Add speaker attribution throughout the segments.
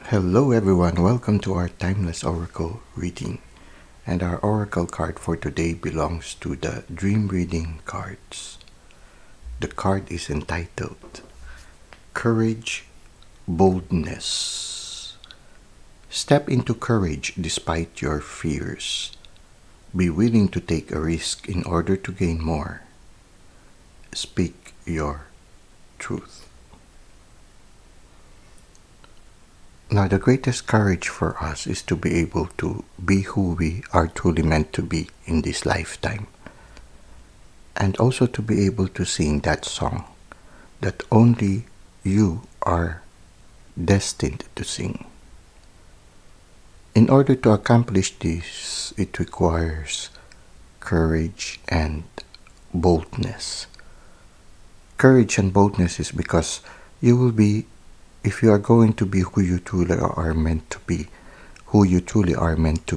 Speaker 1: Hello everyone, welcome to our timeless oracle reading. And our oracle card for today belongs to the dream reading cards. The card is entitled Courage, Boldness. Step into courage despite your fears. Be willing to take a risk in order to gain more. Speak your truth. Now, the greatest courage for us is to be able to be who we are truly meant to be in this lifetime. And also to be able to sing that song that only you are destined to sing. In order to accomplish this, it requires courage and boldness. Courage and boldness is because you will be, if you are going to be who you truly are meant to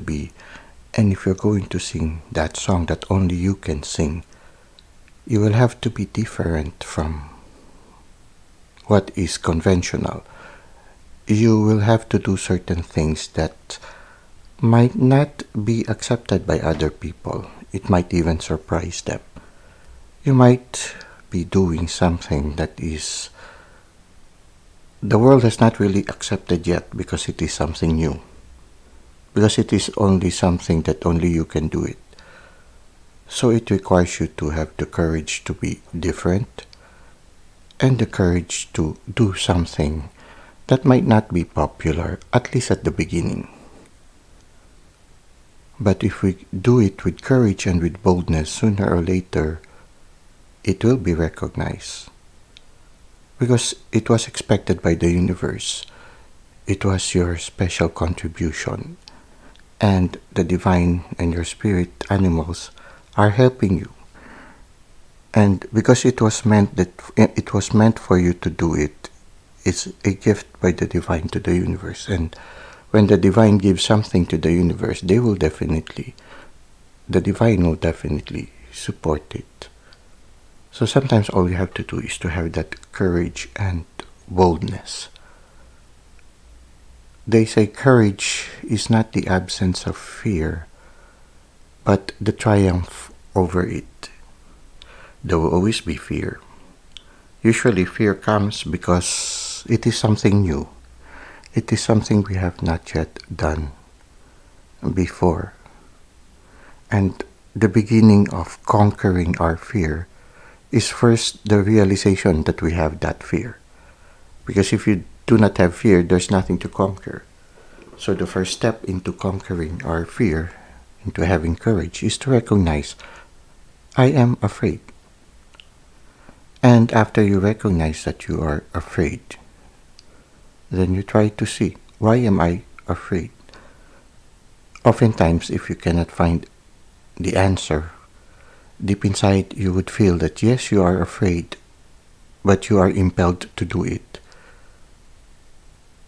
Speaker 1: be, and if you're going to sing that song that only you can sing, you will have to be different from what is conventional. You will have to do certain things that might not be accepted by other people. It might even surprise them. You might be doing something that is the world has not really accepted yet because it is something new. Because it is only something that only you can do it. So it requires you to have the courage to be different and the courage to do something that might not be popular, at least at the beginning. But if we do it with courage and with boldness, sooner or later, it will be recognized. Because it was expected by the universe. It was your special contribution. And the divine and your spirit animals are helping you. And because it was meant for you to do it, it's a gift by the divine to the universe. And when the divine gives something to the universe, the divine will definitely support it. So sometimes all you have to do is to have that courage and boldness. They say courage is not the absence of fear, but the triumph over it. There will always be fear. Usually fear comes because it is something new. It is something we have not yet done before. And the beginning of conquering our fear is first the realization that we have that fear. Because if you do not have fear, there's nothing to conquer. So the first step into conquering our fear, into having courage, is to recognize, I am afraid. And after you recognize that you are afraid, then you try to see, why am I afraid? Oftentimes, if you cannot find the answer, deep inside you would feel that yes, you are afraid, but you are impelled to do it.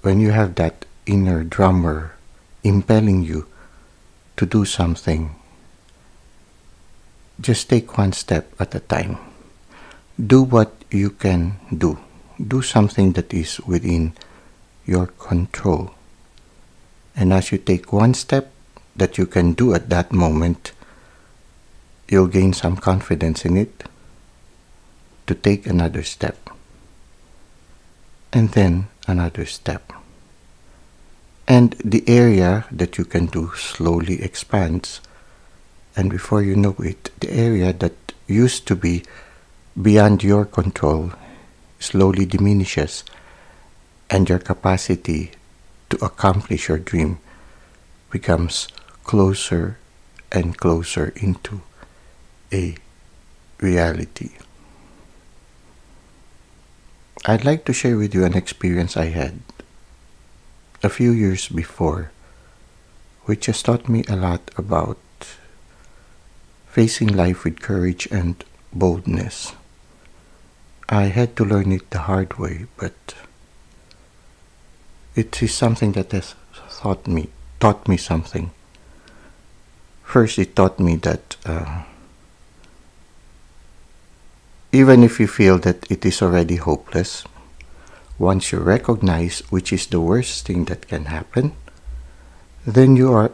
Speaker 1: When you have that inner drummer impelling you to do something, just take one step at a time. Do what you can do. Do something that is within your control. And as you take one step that you can do at that moment, you'll gain some confidence in it to take another step. And then another step. And the area that you can do slowly expands. And before you know it, the area that used to be beyond your control slowly diminishes. And your capacity to accomplish your dream becomes closer and closer into a reality. I'd like to share with you an experience I had a few years before, which has taught me a lot about facing life with courage and boldness. I had to learn it the hard way, but it is something that has taught me something. First, it taught me that even if you feel that it is already hopeless, Once you recognize which is the worst thing that can happen, then you are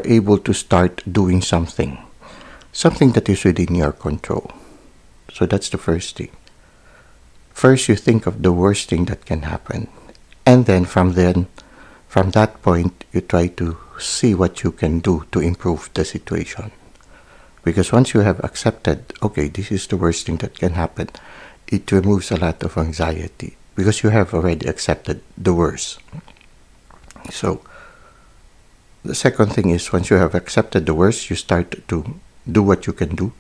Speaker 1: able to start doing something that is within your control. So that's the first thing. First, you think of the worst thing that can happen, and then from that point, you try to see what you can do to improve the situation. Because once you have accepted, okay, this is the worst thing that can happen, it removes a lot of anxiety because you have already accepted the worst. So the second thing is, once you have accepted the worst, you start to do what you can do.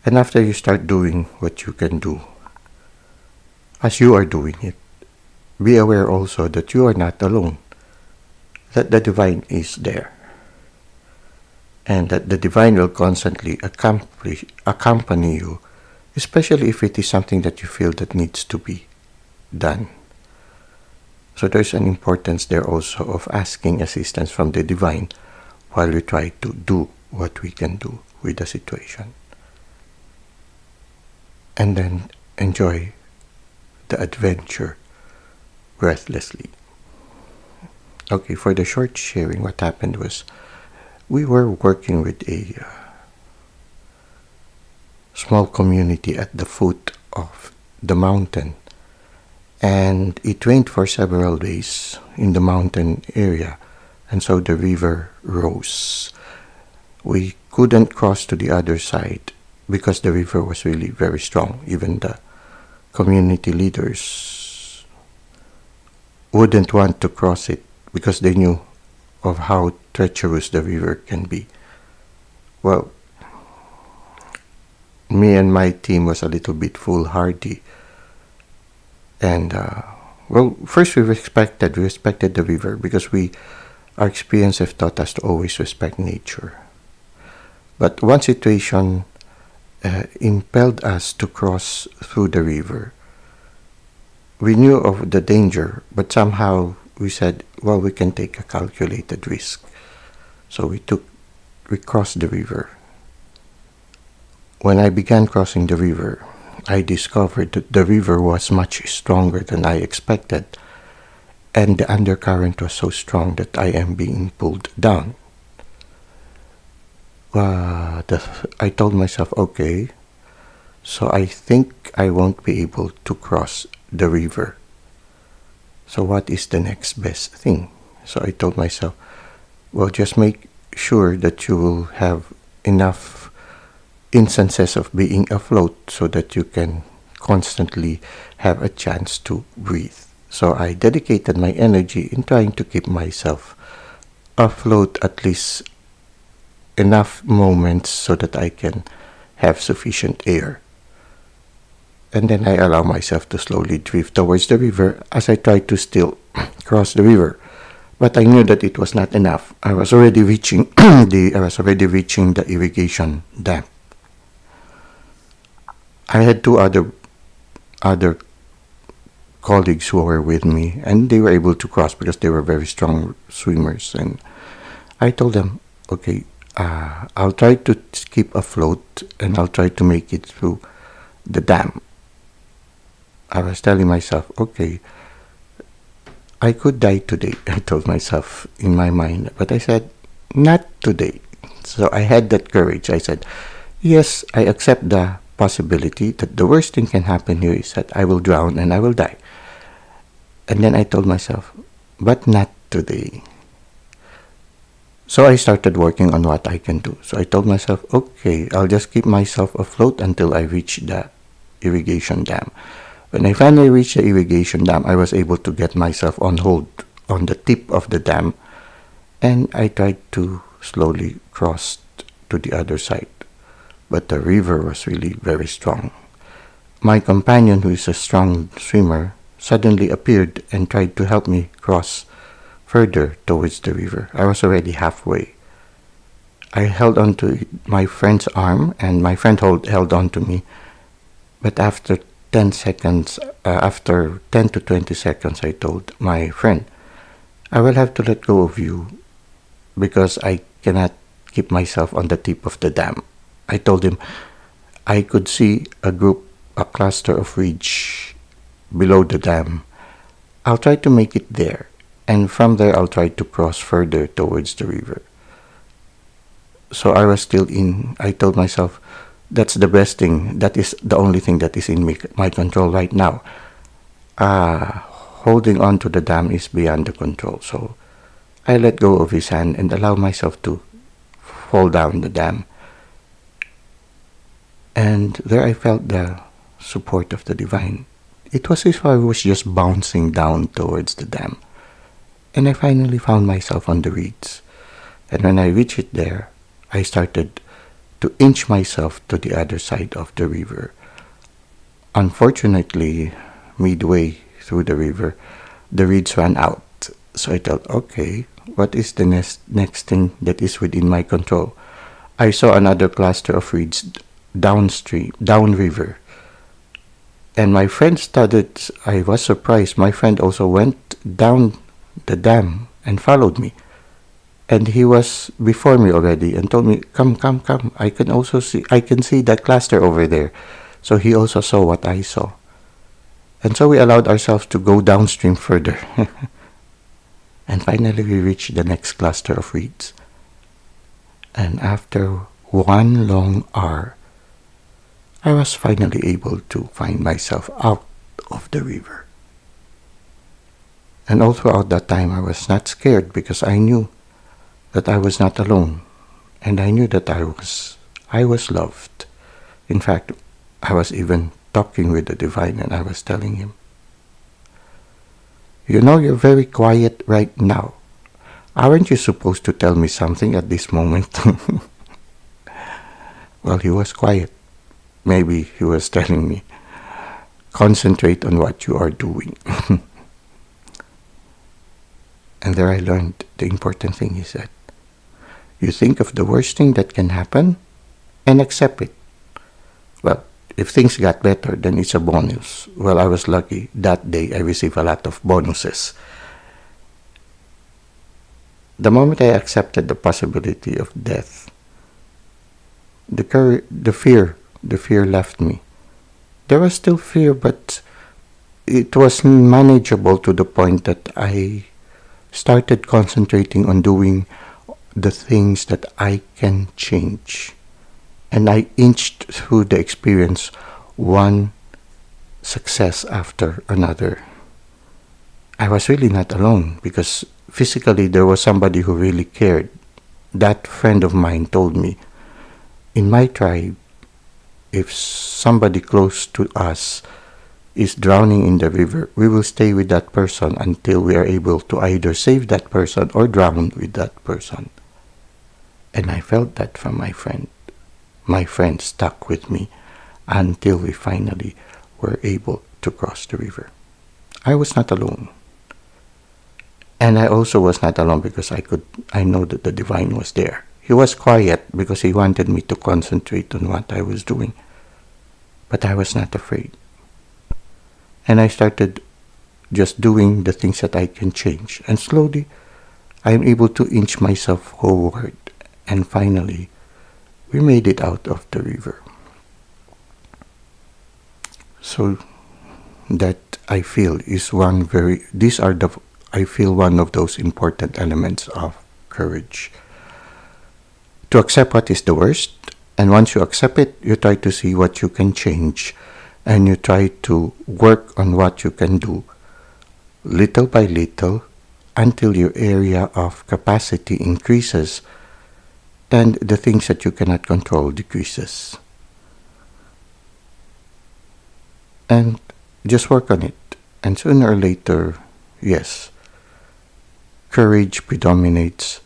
Speaker 1: And after you start doing what you can do, as you are doing it, be aware also that you are not alone, that the divine is there, and that the divine will constantly accompany you, especially if it is something that you feel that needs to be done. So there's an importance there also of asking assistance from the divine while we try to do what we can do with the situation. And then enjoy the adventure breathlessly. Okay, for the short sharing, what happened was we were working with a small community at the foot of the mountain, and it rained for several days in the mountain area, and so the river rose. We couldn't cross to the other side because the river was really very strong. Even the community leaders wouldn't want to cross it because they knew of how treacherous the river can be. Well, me and my team was a little bit foolhardy. And, first we respected the river because our experience have taught us to always respect nature. But one situation impelled us to cross through the river. We knew of the danger, but somehow we said, well, we can take a calculated risk. So we crossed the river. When I began crossing the river, I discovered that the river was much stronger than I expected, and the undercurrent was so strong that I am being pulled down. I told myself, okay, so I think I won't be able to cross the river. So what is the next best thing? So I told myself, well, just make sure that you will have enough instances of being afloat so that you can constantly have a chance to breathe. So I dedicated my energy in trying to keep myself afloat at least enough moments so that I can have sufficient air. And then I allow myself to slowly drift towards the river as I try to still cross the river. But I knew that it was not enough. I was already reaching the irrigation dam. I had two other colleagues who were with me, and they were able to cross because they were very strong swimmers. And I told them, okay, I'll try to keep afloat and I'll try to make it through the dam. I was telling myself, okay, I could die today, I told myself in my mind. But I said, not today. So I had that courage. I said, yes, I accept the possibility that the worst thing can happen here is that I will drown and I will die. And then I told myself, but not today. So I started working on what I can do. So I told myself, okay, I'll just keep myself afloat until I reach the irrigation dam. When I finally reached the irrigation dam, I was able to get myself on hold on the tip of the dam, and I tried to slowly cross to the other side. But the river was really very strong. My companion, who is a strong swimmer, suddenly appeared and tried to help me cross further towards the river. I was already halfway. I held on to my friend's arm, and my friend held on to me. But after 10 to 20 seconds, I told my friend, I will have to let go of you because I cannot keep myself on the tip of the dam. I told him I could see a cluster of ridge below the dam. I'll try to make it there, and from there I'll try to cross further towards the river. So I was still I told myself, that's the best thing. That is the only thing that is in my control right now. Holding on to the dam is beyond the control. So I let go of his hand and allow myself to fall down the dam. And there I felt the support of the divine. It was as if I was just bouncing down towards the dam. And I finally found myself on the reeds. And when I reached it there, I started to inch myself to the other side of the river. Unfortunately, midway through the river, the reeds ran out. So I thought, okay, what is the next thing that is within my control? I saw another cluster of reeds downriver. And my friend I was surprised. My friend also went down the dam and followed me. And he was before me already and told me, come. I can see that cluster over there. So he also saw what I saw. And so we allowed ourselves to go downstream further. And finally we reached the next cluster of reeds. And after one long hour, I was finally able to find myself out of the river. And all throughout that time I was not scared because I knew that I was not alone, and I knew that I was loved. In fact, I was even talking with the divine, and I was telling him, you're very quiet right now. Aren't you supposed to tell me something at this moment? Well, he was quiet. Maybe he was telling me, concentrate on what you are doing. And there I learned the important thing he said. You think of the worst thing that can happen and accept it. Well, if things got better, then it's a bonus. Well, I was lucky. That day, I received a lot of bonuses. The moment I accepted the possibility of death, the fear left me. There was still fear, but it was manageable to the point that I started concentrating on doing the things that I can change. And I inched through the experience, one success after another. I was really not alone because physically there was somebody who really cared. That friend of mine told me, in my tribe, if somebody close to us is drowning in the river, we will stay with that person until we are able to either save that person or drown with that person. And I felt that from my friend. My friend stuck with me until we finally were able to cross the river. I was not alone. And I also was not alone because I know that the divine was there. He was quiet because he wanted me to concentrate on what I was doing. But I was not afraid. And I started just doing the things that I can change. And slowly, I am able to inch myself forward. And finally, we made it out of the river. So that I feel is one of those important elements of courage. To accept what is the worst, and once you accept it, you try to see what you can change, and you try to work on what you can do, little by little, until your area of capacity increases, and the things that you cannot control decreases. And just work on it. And sooner or later, yes, courage predominates,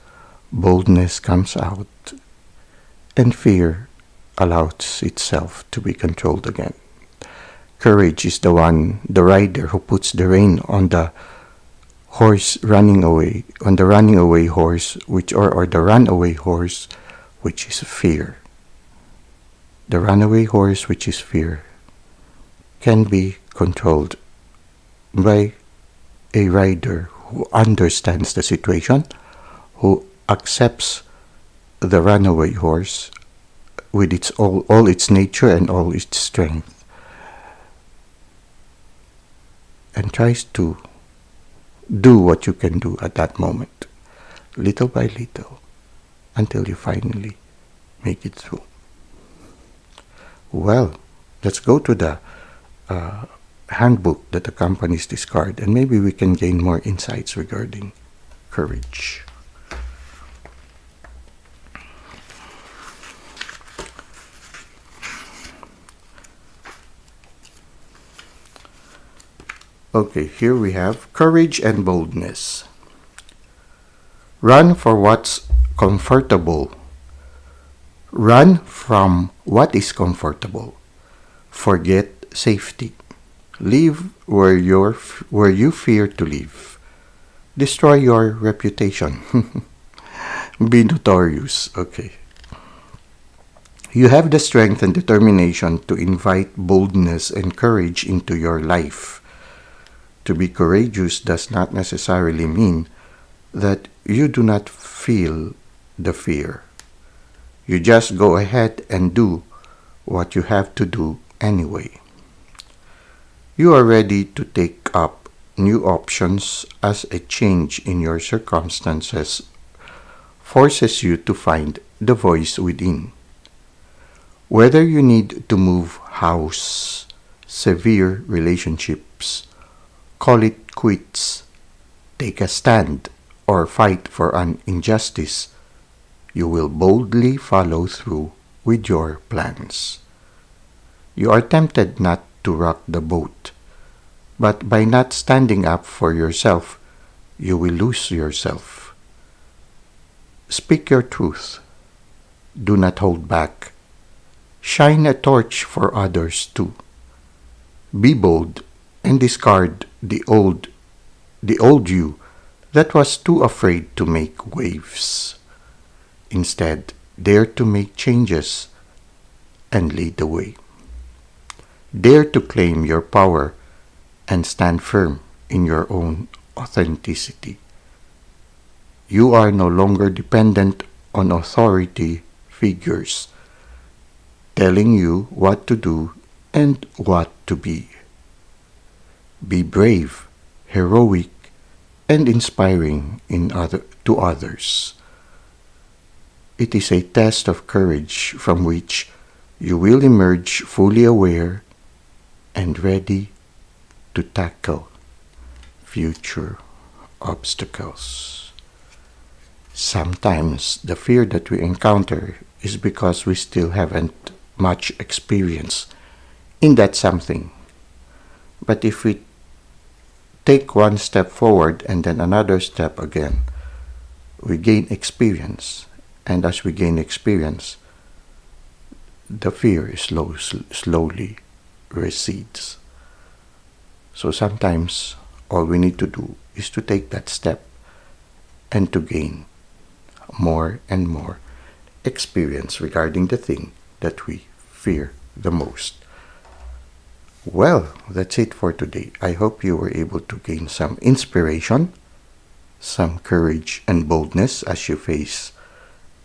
Speaker 1: boldness comes out, and fear allows itself to be controlled again. Courage is the rider who puts the rein on the horse running away, on the running away horse, or the runaway horse, which is fear. The runaway horse, which is fear, can be controlled by a rider who understands the situation, who accepts the runaway horse with all its nature and all its strength. and tries to do what you can do at that moment, little by little, until you finally make it through. Well, let's go to the handbook that the companies discard, and maybe we can gain more insights regarding courage. Okay, here we have courage and boldness. Run for what's comfortable. Run from what is comfortable. Forget safety. Live where you fear to live. Destroy your reputation. Be notorious. Okay. You have the strength and determination to invite boldness and courage into your life. To be courageous does not necessarily mean that you do not feel the fear. You just go ahead and do what you have to do anyway. You are ready to take up new options as a change in your circumstances forces you to find the voice within. Whether you need to move house, severe relationships, call it quits, take a stand, or fight for an injustice, you will boldly follow through with your plans. You are tempted not to rock the boat, but by not standing up for yourself, you will lose yourself. Speak your truth. Do not hold back. Shine a torch for others too. Be bold and discard the old you that was too afraid to make waves. Instead, dare to make changes and lead the way. Dare to claim your power and stand firm in your own authenticity. You are no longer dependent on authority figures telling you what to do and what to be. Be brave, heroic, and inspiring to others. It is a test of courage from which you will emerge fully aware and ready to tackle future obstacles. Sometimes the fear that we encounter is because we still haven't much experience in that something. But if we take one step forward and then another step again, we gain experience. And as we gain experience, the fear slowly recedes. So sometimes all we need to do is to take that step and to gain more and more experience regarding the thing that we fear the most. Well, that's it for today. I hope you were able to gain some inspiration, some courage and boldness as you face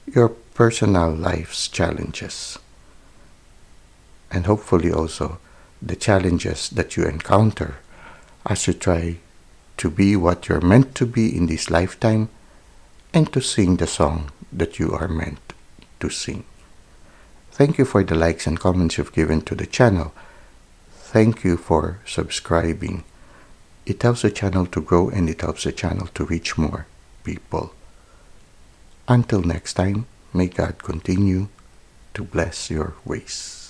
Speaker 1: your personal life's challenges. And hopefully also the challenges that you encounter as you try to be what you're meant to be in this lifetime and to sing the song that you are meant to sing. Thank you for the likes and comments you've given to the channel. Thank you for subscribing. It helps the channel to grow and it helps the channel to reach more people. Until next time, may God continue to bless your ways.